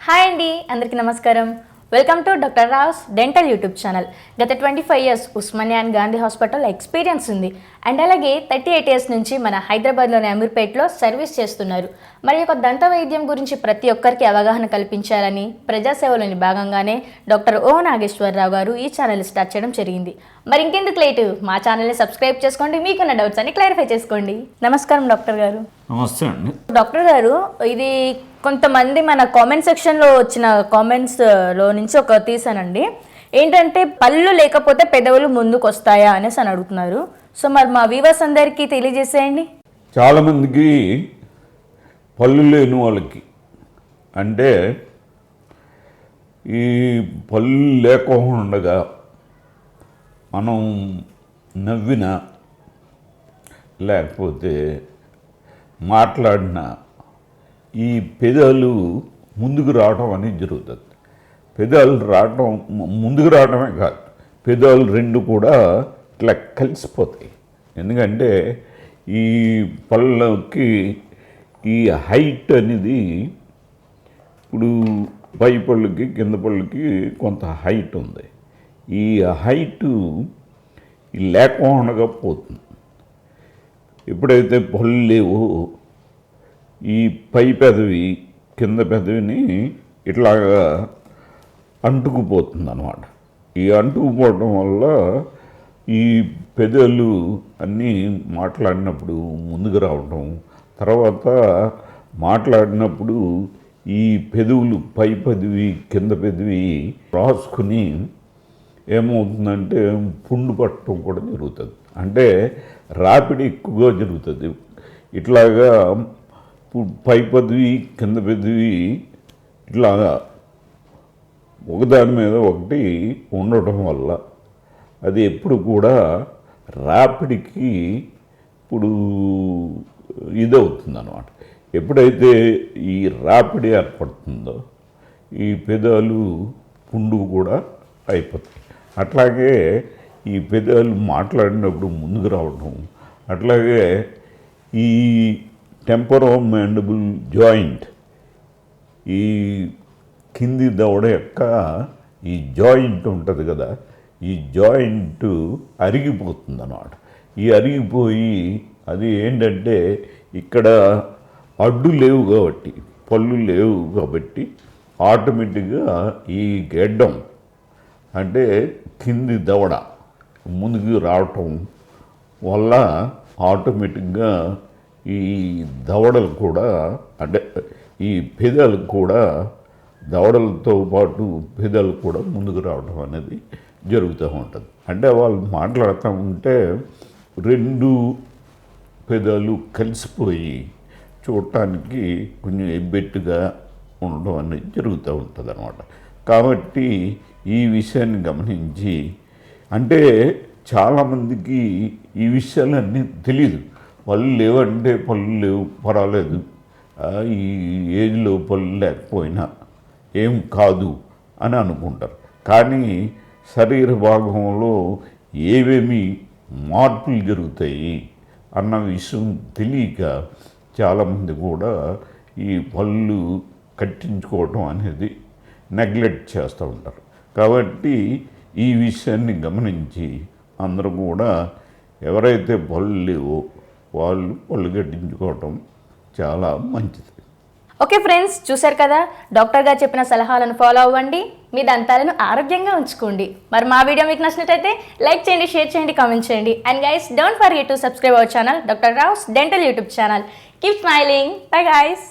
Hi అండి, అందరికీ నమస్కారం. Welcome to doctor Rao's dental YouTube channel. గత 25 years Osmania and Gandhi hospital experience ఉంది. అండ్ అలాగే 38 ఇయర్స్ నుంచి మన హైదరాబాద్లోని అమీర్పేట్లో సర్వీస్ చేస్తున్నారు. మరి యొక్క దంత వైద్యం గురించి ప్రతి ఒక్కరికి అవగాహన కల్పించాలని ప్రజాసేవలోని భాగంగానే డాక్టర్ ఓ నాగేశ్వరరావు గారు ఈ ఛానల్ స్టార్ట్ చేయడం జరిగింది. మరి ఇంకెందుకు లేటు, మా ఛానల్ని సబ్స్క్రైబ్ చేసుకోండి, మీకున్న డౌట్స్ అన్ని క్లారిఫై చేసుకోండి. నమస్కారం డాక్టర్ గారు. నమస్తే అండి. డాక్టర్ గారు, ఇది కొంతమంది మన కామెంట్ సెక్షన్లో వచ్చిన కామెంట్స్లో నుంచి ఒక తీసానండి. ఏంటంటే పళ్ళు లేకపోతే పెదవులు ముందుకు వస్తాయా అనేసి అని అడుగుతున్నారు. సో మరి మా వ్యూవర్స్ అందరికీ తెలియజేసేయండి. చాలామందికి పళ్ళు లేని వాళ్ళకి అంటే ఈ పళ్ళు లేకుండా మనం నవ్వినా లేకపోతే మాట్లాడిన ఈ పెదాలు ముందుకు రావడం అనేది జరుగుతుంది. పెదాలు రావడం ముందుకు రావడమే కాదు, పెదాలు రెండు కూడా ఇట్లా కలిసిపోతాయి. ఎందుకంటే ఈ పళ్ళకి ఈ హైట్ అనేది ఇప్పుడు పై పళ్ళకి కింద పళ్ళకి కొంత హైట్ ఉంది. ఈ హైటు లేకుండా పోతుంది. ఎప్పుడైతే పళ్ళు లేవో ఈ పై పెదవి కింద పెదవిని ఇట్లాగా అంటుకుపోతుంది అన్నమాట. ఈ అంటుకుపోవడం వల్ల ఈ పెదవులు అన్నీ మాట్లాడినప్పుడు ముందుకు రావడం, తర్వాత మాట్లాడినప్పుడు ఈ పెదవులు పై పెదవి కింద పెదవి రాసుకుని ఏమవుతుందంటే పుండు పట్టడం కూడా జరుగుతుంది. అంటే రాపిడి ఎక్కువగా జరుగుతుంది. ఇట్లాగా పై పెదవి కింద పెదవి ఇట్లా ఒకదాని మీద ఒకటి ఉండటం వల్ల అది ఎప్పుడు కూడా రాపిడికి ఇప్పుడు ఇదవుతుంది అన్నమాట. ఎప్పుడైతే ఈ రాపిడి ఏర్పడుతుందో ఈ పెదాలు పుండు కూడా అయిపోతాయి. అట్లాగే ఈ పెదాలు మాట్లాడినప్పుడు ముందుకు రావడం, అట్లాగే ఈ టెంపరోమాండిబుల్ జాయింట్, ఈ కింది దవడ యొక్క ఈ జాయింట్ ఉంటుంది కదా, ఈ జాయింట్ అరిగిపోతుంది అన్నమాట. ఈ అరిగిపోయి అది ఏంటంటే ఇక్కడ అడ్డు లేవు కాబట్టి, పళ్ళు లేవు కాబట్టి ఆటోమేటిక్గా ఈ గెడ్డం అంటే కింది దవడ ముందుకు రావటం వల్ల ఆటోమేటిక్గా ఈ దవడలు కూడా అంటే ఈ పెదాలు కూడా దవడలతో పాటు పెదాలు కూడా ముందుకు రావడం అనేది జరుగుతూ ఉంటుంది. అంటే వాళ్ళు మాట్లాడుతూ ఉంటే రెండు పెదాలు కలిసిపోయి చూడటానికి కొంచెం ఎబ్బెట్టుగా ఉండడం అనేది జరుగుతూ ఉంటుంది అన్నమాట. కాబట్టి ఈ విషయాన్ని గమనించి, అంటే చాలామందికి ఈ విషయాలన్నీ తెలీదు. పళ్ళు లేవంటే పళ్ళు లేవు పర్వాలేదు, ఈ ఏజ్లో పళ్ళు లేకపోయినా ఏం కాదు అని అనుకుంటారు. కానీ శరీర భాగంలో ఏమేమి మార్పులు జరుగుతాయి అన్న విషయం తెలియక చాలామంది కూడా ఈ పళ్ళు కట్టించుకోవటం అనేది నెగ్లెక్ట్ చేస్తూ ఉంటారు. కాబట్టి ఈ విషయాన్ని గమనించి అందరూ కూడా ఎవరైతే పళ్ళు లేవో వాళ్ళు పళ్ళు కట్టించుకోవటం చాలా మంచిది. ఓకే ఫ్రెండ్స్, చూశారు కదా, డాక్టర్ గారు చెప్పిన సలహాలను ఫాలో అవ్వండి, మీ దంతాలను ఆరోగ్యంగా ఉంచుకోండి. మరి మా వీడియో మీకు నచ్చినట్లయితే లైక్ చేయండి, షేర్ చేయండి, కామెంట్ చేయండి. And guys, don't forget to subscribe our channel doctor Rao's dental YouTube channel. Keep smiling. Bye guys.